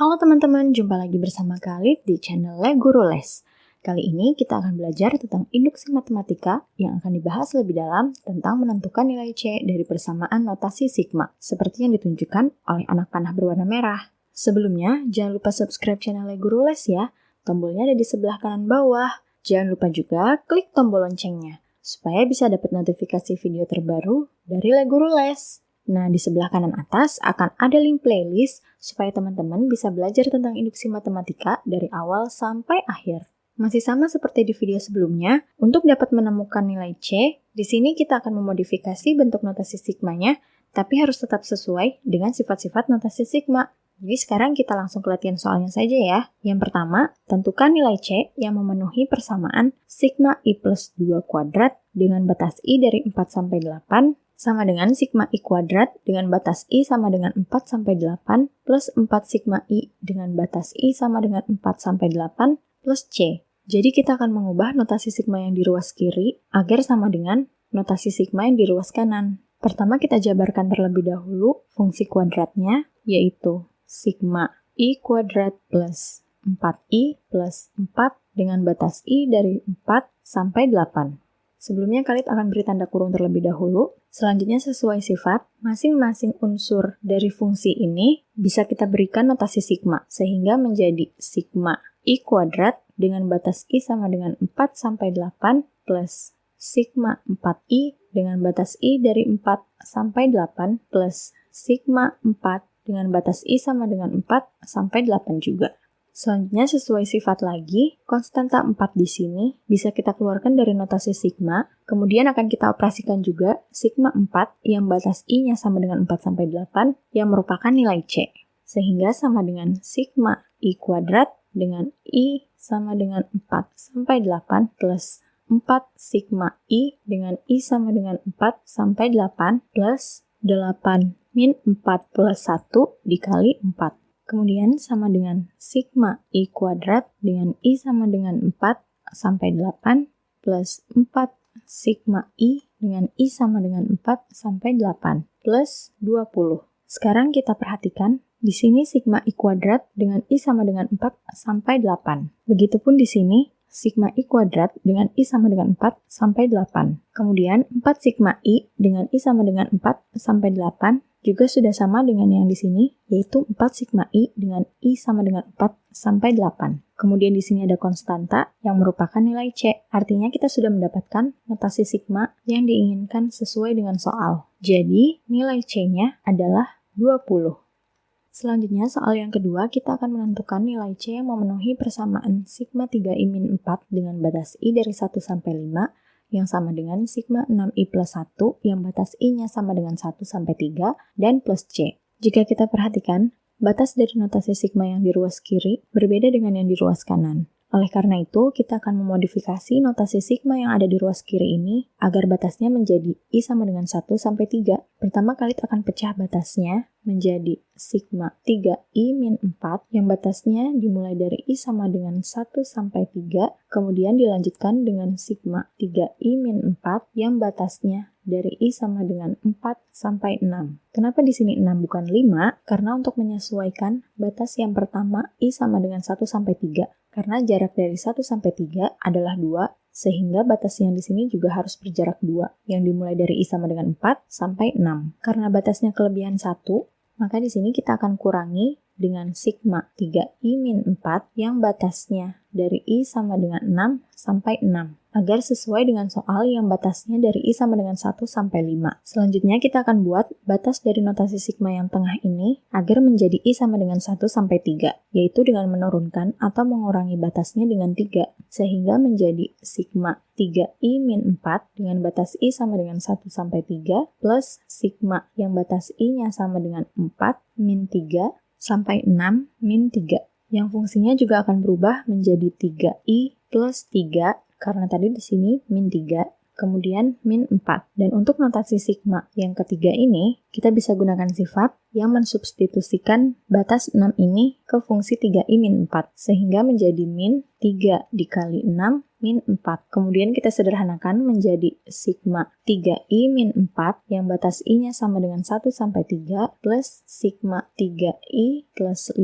Halo teman-teman, jumpa lagi bersama Khalid di channel Guru Les. Kali ini kita akan belajar tentang induksi matematika yang akan dibahas lebih dalam tentang menentukan nilai C dari persamaan notasi sigma, seperti yang ditunjukkan oleh anak panah berwarna merah. Sebelumnya, jangan lupa subscribe channel Guru Les ya, tombolnya ada di sebelah kanan bawah. Jangan lupa juga klik tombol loncengnya, supaya bisa dapat notifikasi video terbaru dari Guru Les. Nah, di sebelah kanan atas akan ada link playlist supaya teman-teman bisa belajar tentang induksi matematika dari awal sampai akhir. Masih sama seperti di video sebelumnya, untuk dapat menemukan nilai C, di sini kita akan memodifikasi bentuk notasi sigmanya, tapi harus tetap sesuai dengan sifat-sifat notasi sigma. Jadi sekarang kita langsung ke latihan soalnya saja ya. Yang pertama, tentukan nilai C yang memenuhi persamaan sigma I plus 2 kuadrat dengan batas I dari 4 sampai 8 sama dengan sigma I kuadrat dengan batas I sama dengan 4 sampai 8 plus 4 sigma I dengan batas I sama dengan 4 sampai 8 plus C. Jadi kita akan mengubah notasi sigma yang di ruas kiri agar sama dengan notasi sigma yang di ruas kanan. Pertama kita jabarkan terlebih dahulu fungsi kuadratnya, yaitu sigma I kuadrat plus 4I plus 4 dengan batas I dari 4 sampai 8. Sebelumnya Khalid akan beri tanda kurung terlebih dahulu. Selanjutnya sesuai sifat, masing-masing unsur dari fungsi ini bisa kita berikan notasi sigma, sehingga menjadi sigma I kuadrat dengan batas I sama dengan 4 sampai 8 plus sigma 4I dengan batas I dari 4 sampai 8 plus sigma 4 dengan batas I sama dengan 4 sampai 8 juga. Selanjutnya sesuai sifat lagi, konstanta 4 di sini bisa kita keluarkan dari notasi sigma, kemudian akan kita operasikan juga sigma 4 yang batas I-nya sama dengan 4 sampai 8 yang merupakan nilai C. Sehingga sama dengan sigma I kuadrat dengan I sama dengan 4 sampai 8 plus 4 sigma I dengan I sama dengan 4 sampai 8 plus 8 min 4 plus 1 dikali 4. Kemudian sama dengan sigma I kuadrat dengan I sama dengan 4 sampai 8 plus 4 sigma I dengan I sama dengan 4 sampai 8 plus 20. Sekarang kita perhatikan, di sini sigma I kuadrat dengan I sama dengan 4 sampai 8. Begitupun di sini sigma I kuadrat dengan I sama dengan 4 sampai 8. Kemudian 4 sigma I dengan I sama dengan 4 sampai 8 juga sudah sama dengan yang di sini, yaitu 4 sigma I dengan I sama dengan 4 sampai 8. Kemudian di sini ada konstanta yang merupakan nilai C. Artinya kita sudah mendapatkan notasi sigma yang diinginkan sesuai dengan soal. Jadi nilai C-nya adalah 20. Selanjutnya soal yang kedua kita akan menentukan nilai C yang memenuhi persamaan sigma 3I-4 dengan batas I dari 1 sampai 5 yang sama dengan sigma 6I plus 1 yang batas I-nya sama dengan 1 sampai 3 dan plus C. Jika kita perhatikan, batas dari notasi sigma yang di ruas kiri berbeda dengan yang di ruas kanan. Oleh karena itu, kita akan memodifikasi notasi sigma yang ada di ruas kiri ini agar batasnya menjadi I sama dengan 1 sampai 3. Pertama kali akan pecah batasnya menjadi sigma 3I min 4 yang batasnya dimulai dari I sama dengan 1 sampai 3, kemudian dilanjutkan dengan sigma 3I min 4 yang batasnya dari I sama dengan 4 sampai 6. Kenapa di sini 6 bukan 5? Karena untuk menyesuaikan batas yang pertama I sama dengan 1 sampai 3. Karena jarak dari 1 sampai 3 adalah 2, sehingga batas yang di sini juga harus berjarak 2, yang dimulai dari I sama dengan 4 sampai 6. Karena batasnya kelebihan 1, maka di sini kita akan kurangi dengan sigma 3I min 4 yang batasnya dari I sama dengan 6 sampai 6. Agar sesuai dengan soal yang batasnya dari I sama dengan 1 sampai 5. Selanjutnya kita akan buat batas dari notasi sigma yang tengah ini agar menjadi I sama dengan 1 sampai 3, yaitu dengan menurunkan atau mengurangi batasnya dengan 3, sehingga menjadi sigma 3I min 4 dengan batas I sama dengan 1 sampai 3 plus sigma yang batas I-nya sama dengan 4 min 3 sampai 6 min 3. Yang fungsinya juga akan berubah menjadi 3I plus 3 karena tadi di sini min 3, kemudian min 4. Dan untuk notasi sigma yang ketiga ini, kita bisa gunakan sifat yang mensubstitusikan batas 6 ini ke fungsi 3I min 4, sehingga menjadi min 3 dikali 6 min 4. Kemudian kita sederhanakan menjadi sigma 3i min 4 yang batas i-nya sama dengan 1 sampai 3 plus sigma 3i plus 5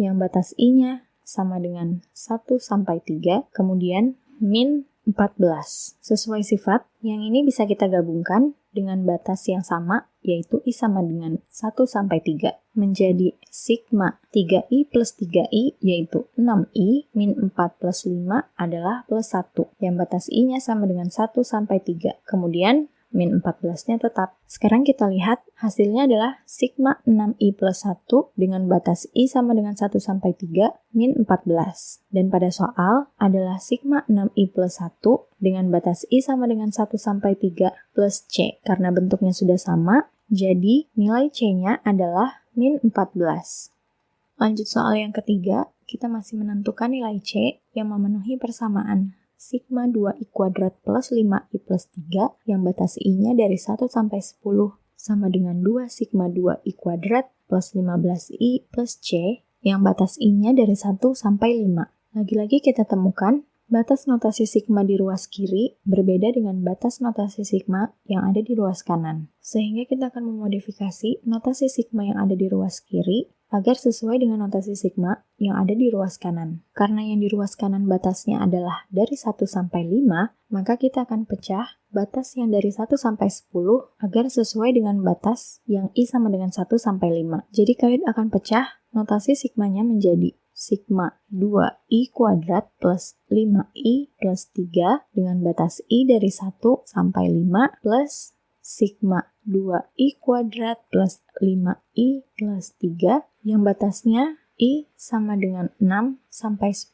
yang batas i-nya sama dengan 1 sampai 3, kemudian min 14. Sesuai sifat, yang ini bisa kita gabungkan dengan batas yang sama, yaitu i sama dengan 1 sampai 3. Menjadi sigma 3i plus 3i, yaitu 6i, min 4 plus 5 adalah plus 1, yang batas i-nya sama dengan 1 sampai 3. Kemudian, min 14-nya tetap. Sekarang kita lihat hasilnya adalah sigma 6i plus 1 dengan batas i sama dengan 1 sampai 3 min 14. Dan pada soal adalah sigma 6i plus 1 dengan batas i sama dengan 1 sampai 3 plus c. Karena bentuknya sudah sama, jadi nilai c-nya adalah min 14. Lanjut soal yang ketiga, kita masih menentukan nilai c yang memenuhi persamaan sigma 2i kuadrat plus 5i plus 3 yang batas i-nya dari 1 sampai 10 sama dengan 2 sigma 2i kuadrat plus 15i plus c yang batas i-nya dari 1 sampai 5. Lagi-lagi kita temukan batas notasi sigma di ruas kiri berbeda dengan batas notasi sigma yang ada di ruas kanan. Sehingga kita akan memodifikasi notasi sigma yang ada di ruas kiri agar sesuai dengan notasi sigma yang ada di ruas kanan. Karena yang di ruas kanan batasnya adalah dari 1 sampai 5, maka kita akan pecah batas yang dari 1 sampai 10 agar sesuai dengan batas yang i sama dengan 1 sampai 5. Jadi kalian akan pecah notasi sigmanya menjadi sigma 2i kuadrat plus 5i plus 3 dengan batas i dari 1 sampai 5 plus sigma 2i kuadrat plus 5i plus 3 yang batasnya i sama dengan 6 sampai 10.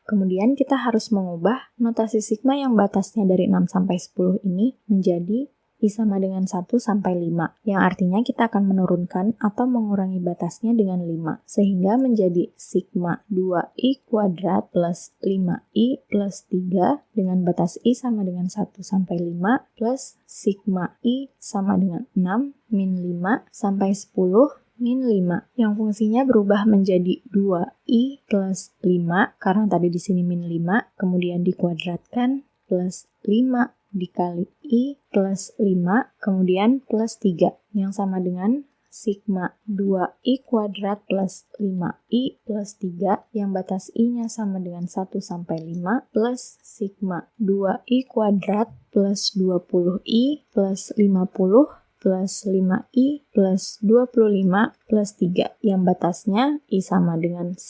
Kemudian kita harus mengubah notasi sigma yang batasnya dari 6 sampai 10 ini menjadi i sama dengan 1 sampai 5, yang artinya kita akan menurunkan atau mengurangi batasnya dengan 5, sehingga menjadi sigma 2i kuadrat plus 5i plus 3 dengan batas i sama dengan 1 sampai 5 plus sigma i sama dengan 6 min 5 sampai 10 min 5, yang fungsinya berubah menjadi 2i plus 5, karena tadi di sini min 5, kemudian dikuadratkan plus 5 dikali i plus 5, kemudian plus 3, yang sama dengan sigma 2i kuadrat plus 5i plus 3, yang batas i-nya sama dengan 1 sampai 5, plus sigma 2i kuadrat plus 20i plus 50 plus 5i plus 25 plus 3, yang batasnya i sama dengan 1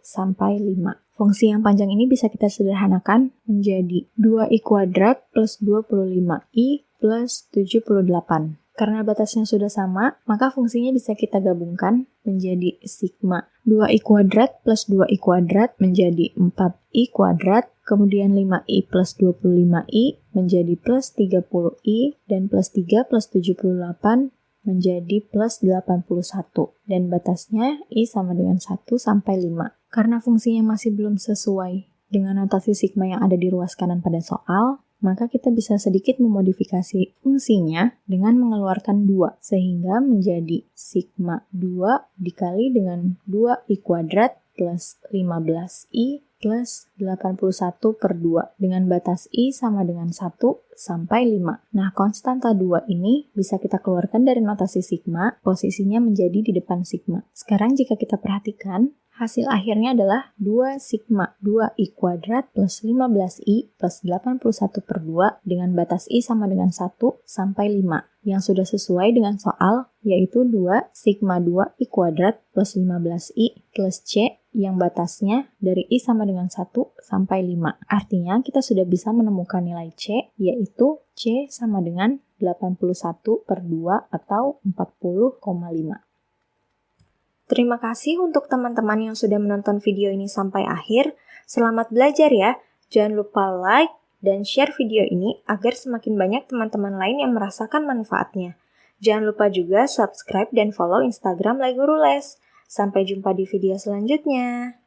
sampai 5. Fungsi yang panjang ini bisa kita sederhanakan menjadi 2i kuadrat plus 25i plus 78. Karena batasnya sudah sama, maka fungsinya bisa kita gabungkan menjadi sigma 2i kuadrat plus 2i kuadrat menjadi 4i kuadrat, kemudian 5i plus 25i menjadi plus 30i, dan plus 3 plus 78 menjadi plus 81. Dan batasnya i sama dengan 1 sampai 5. Karena fungsinya masih belum sesuai dengan notasi sigma yang ada di ruas kanan pada soal, maka kita bisa sedikit memodifikasi fungsinya dengan mengeluarkan 2, sehingga menjadi sigma 2 dikali dengan 2i kuadrat plus 15i plus 81 per 2, dengan batas i sama dengan 1 sampai 5. Nah, konstanta 2 ini bisa kita keluarkan dari notasi sigma, posisinya menjadi di depan sigma. Sekarang jika kita perhatikan, hasil akhirnya adalah 2 sigma 2i kuadrat plus 15i plus 81 per 2 dengan batas i sama dengan 1 sampai 5, yang sudah sesuai dengan soal, yaitu 2 sigma 2i kuadrat plus 15i plus c yang batasnya dari i sama dengan 1 sampai 5. Artinya kita sudah bisa menemukan nilai c, yaitu c sama dengan 81 per 2 atau 40,5. Terima kasih untuk teman-teman yang sudah menonton video ini sampai akhir. Selamat belajar ya. Jangan lupa like dan share video ini agar semakin banyak teman-teman lain yang merasakan manfaatnya. Jangan lupa juga subscribe dan follow Instagram Le Guru Les. Sampai jumpa di video selanjutnya.